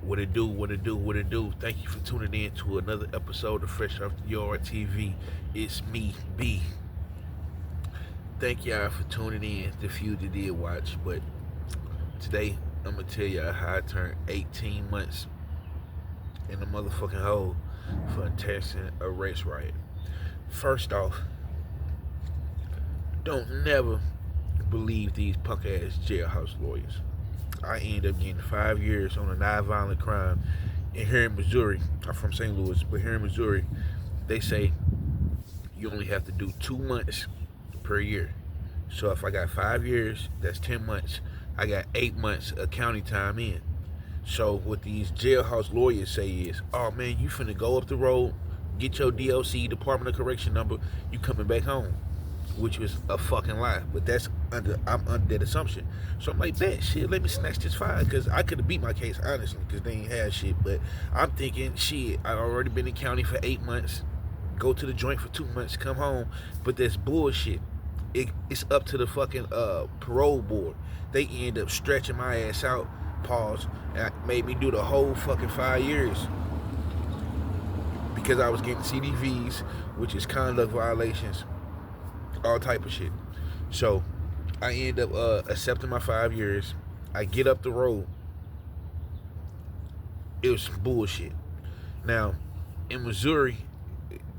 What it do, what it do, what it do. Thank you for tuning in to another episode of Fresh Off the Yard TV. It's me, B. Thank y'all for tuning in, the few that did watch. But today, I'm going to tell y'all how I turned 18 months in the motherfucking hole for attempting a race riot. First off, don't never believe these punk ass jailhouse lawyers. I ended up getting 5 years on a non-violent crime. And here in Missouri, I'm from St. Louis, but here in Missouri, they say you only have to do 2 months per year. So if I got 5 years, that's 10 months. I got 8 months of county time in. So what these jailhouse lawyers say is, oh man, you finna go up the road, get your D.O.C, Department of Correction number, you coming back home. Which was a fucking lie, but I'm under that assumption. So I'm like, that shit, let me snatch this file, because I could have beat my case, honestly, because they ain't had shit. But I'm thinking, shit, I've already been in county for 8 months, go to the joint for 2 months, come home. But that's bullshit. It's up to the fucking parole board. They end up stretching my ass out, pause, and made me do the whole fucking 5 years because I was getting CDVs, which is conduct violations, all type of shit. So I end up accepting my 5 years. I get up the road. It was some bullshit. Now, in Missouri,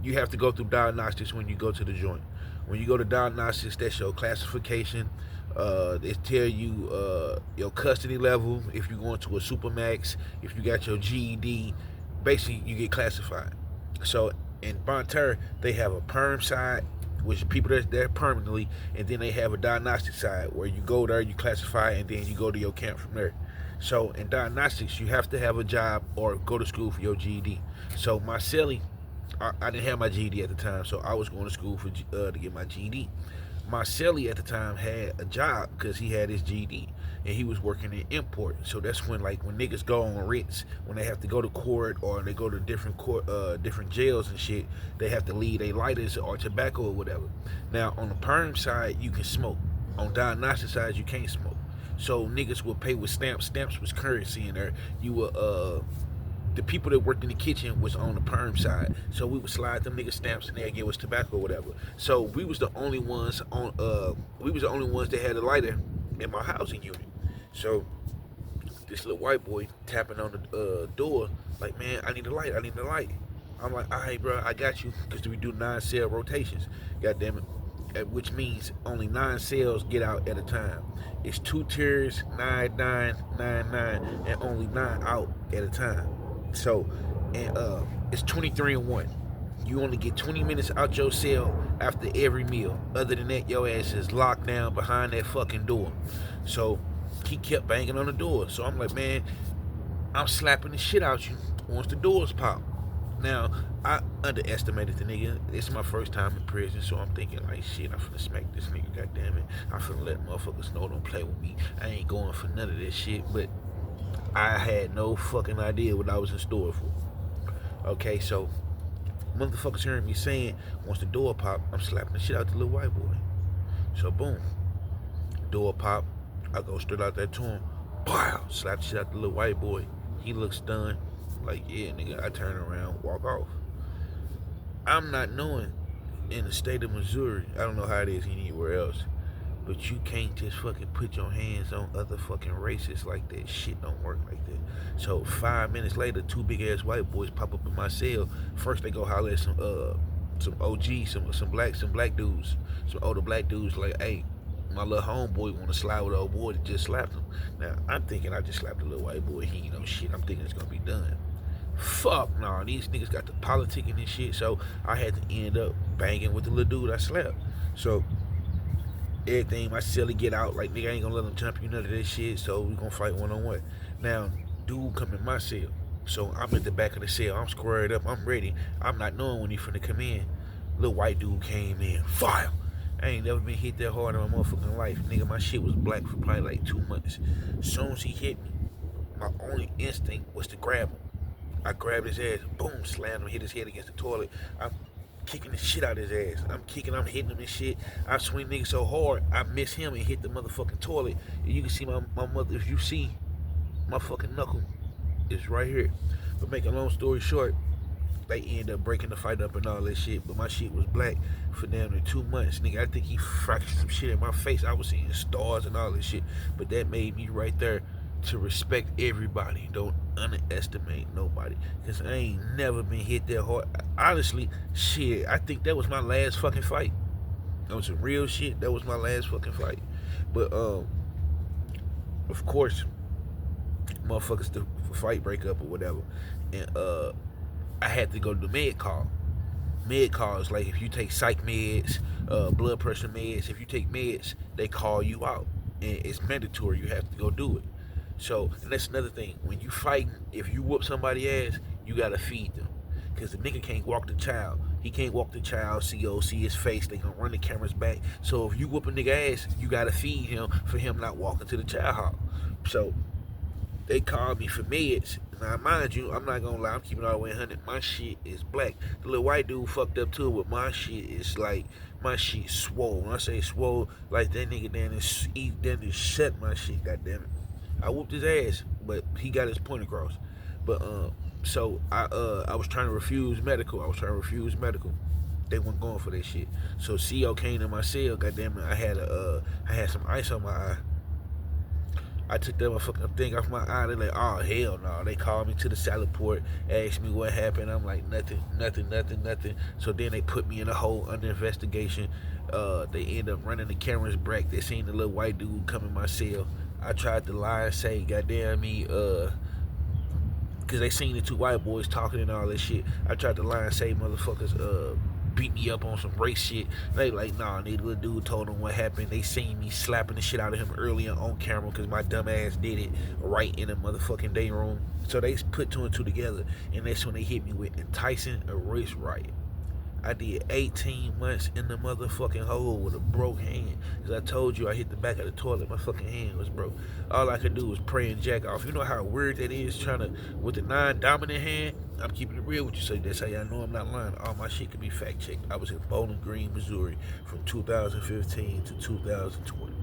you have to go through diagnostics when you go to the joint. When you go to diagnostics, that's your classification. They tell you your custody level, if you're going to a supermax, if you got your GED. Basically, you get classified. So in Bonterre, they have a perm side, which people that's there permanently, and then they have a diagnostic side where you go there, you classify, and then you go to your camp from there. So in diagnostics, you have to have a job or go to school for your GED. So my celly, I didn't have my GED at the time, so I was going to school to get my GED. My celly at the time had a job because he had his GED and he was working in import. So that's when, like, when niggas go on writs, when they have to go to court or they go to different court, different jails and shit, they have to leave their lighters or tobacco or whatever. Now on the perm side, you can smoke. On diagnostic side, you can't smoke. So niggas would pay with stamps. Stamps was currency in there. You were the people that worked in the kitchen was on the perm side, so we would slide them niggas stamps and they'd give us tobacco or whatever. So we was the only ones that had a lighter in my housing unit. So this little white boy tapping on the door, like, man, I need a light, I need a light. I'm like, all right, bro, I got you, because we do 9 cell rotations. God damn it. Which means only 9 cells get out at a time. It's 2 tiers, 9, 9, 9, 9, and only 9 out at a time. So, and it's 23 and 1. You only get 20 minutes out your cell after every meal. Other than that, your ass is locked down behind that fucking door. So he kept banging on the door. So I'm like, man, I'm slapping the shit out you once the doors pop. Now, I underestimated the nigga. It's my first time in prison, so I'm thinking, like, shit, I'm finna smack this nigga, goddammit. I'm finna let motherfuckers know, don't play with me. I ain't going for none of this shit, but I had no fucking idea what I was in store for. Okay, so motherfuckers hearing me saying, once the door pop, I'm slapping the shit out the little white boy. So boom, door pop, I go straight out there to him, pow, slap the shit out the little white boy. He looks stunned, like, yeah, nigga. I turn around, walk off. I'm not knowing, in the state of Missouri, I don't know how it is anywhere else, but you can't just fucking put your hands on other fucking races like that. Shit don't work like that. So 5 minutes later, 2 big ass white boys pop up in my cell. First they go holler at some OG, some black dudes, some older black dudes, like, hey, my little homeboy want to slide with the old boy that just slapped him. Now I'm thinking I just slapped a little white boy. He ain't no shit. I'm thinking it's gonna be done. Fuck no, nah, these niggas got the politicking and shit. So I had to end up banging with the little dude I slapped. So everything, my celly get out, like, nigga, I ain't gonna let him jump you, none of that shit, so we gonna fight one-on-one. Now, dude come in my cell, so I'm at the back of the cell, I'm squared up, I'm ready, I'm not knowing when he finna come in. Little white dude came in, fire. I ain't never been hit that hard in my motherfucking life, nigga. My shit was black for probably like 2 months. As soon as he hit me, my only instinct was to grab him. I grabbed his ass, boom, slammed him, hit his head against the toilet. I'm kicking the shit out of his ass. I'm hitting him and shit. I swing niggas so hard, I miss him and hit the motherfucking toilet. And you can see my mother, if you see my fucking knuckle, It's right here. But make a long story short, they end up breaking the fight up and all that shit. But my shit was black for damn near 2 months. Nigga, I think he fractured some shit in my face. I was seeing stars and all this shit. But that made me right there to respect everybody. Don't underestimate nobody. Because I ain't never been hit that hard. Honestly, shit, I think that was my last fucking fight. That was some real shit. That was my last fucking fight. But, of course, motherfuckers, the fight break up or whatever. And, I had to go to the med call. Med call is like if you take psych meds, blood pressure meds. If you take meds, they call you out, and it's mandatory. You have to go do it. So, and that's another thing. When you fighting, if you whoop somebody ass, you gotta feed them, cause the nigga can't walk the child. He can't walk the child. See his face. They gonna run the cameras back. So if you whoop a nigga ass, you gotta feed him for him not walking to the child hall. So they called me for meds. Now, mind you, I'm not gonna lie, I'm keeping all the way 100. My shit is black. The little white dude fucked up too, but my shit is like, my shit swole. When I say swole, like that nigga then shut my shit, goddammit. I whooped his ass, but he got his point across. But, so I was trying to refuse medical. They weren't going for that shit. So CO came to my cell, goddammit. I had some ice on my eye. I took that motherfucking thing off my eye. They're like, oh, hell no. They called me to the salad port, asked me what happened. I'm like, nothing. So then they put me in a hole under investigation. They end up running the cameras back. They seen the little white dude come in my cell. I tried to lie and say, goddamn me, because they seen the two white boys talking and all that shit. I tried to lie and say motherfuckers, beat me up on some race shit. They like, nah, the little dude told them what happened. They seen me slapping the shit out of him earlier on camera because my dumb ass did it right in the motherfucking day room. So they put two and two together, and that's when they hit me with Enticing a race riot. I did 18 months in the motherfucking hole with a broke hand. As I told you, I hit the back of the toilet, my fucking hand was broke. All I could do was pray and jack off. You know how weird that is, trying to, with the non-dominant hand? I'm keeping it real with you, so that's how y'all know I'm not lying. All my shit can be fact-checked. I was in Bowling Green, Missouri from 2015 to 2020.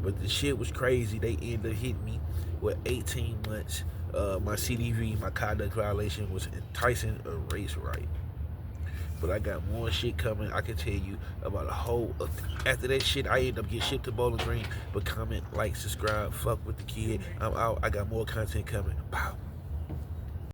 But the shit was crazy. They ended up hitting me with 18 months. My CDV, my conduct violation, was enticing a race riot. But I got more shit coming. I can tell you about a whole. After that shit, I end up getting shipped to Bowling Green. But comment, like, subscribe, fuck with the kid. I'm out. I got more content coming. Pow.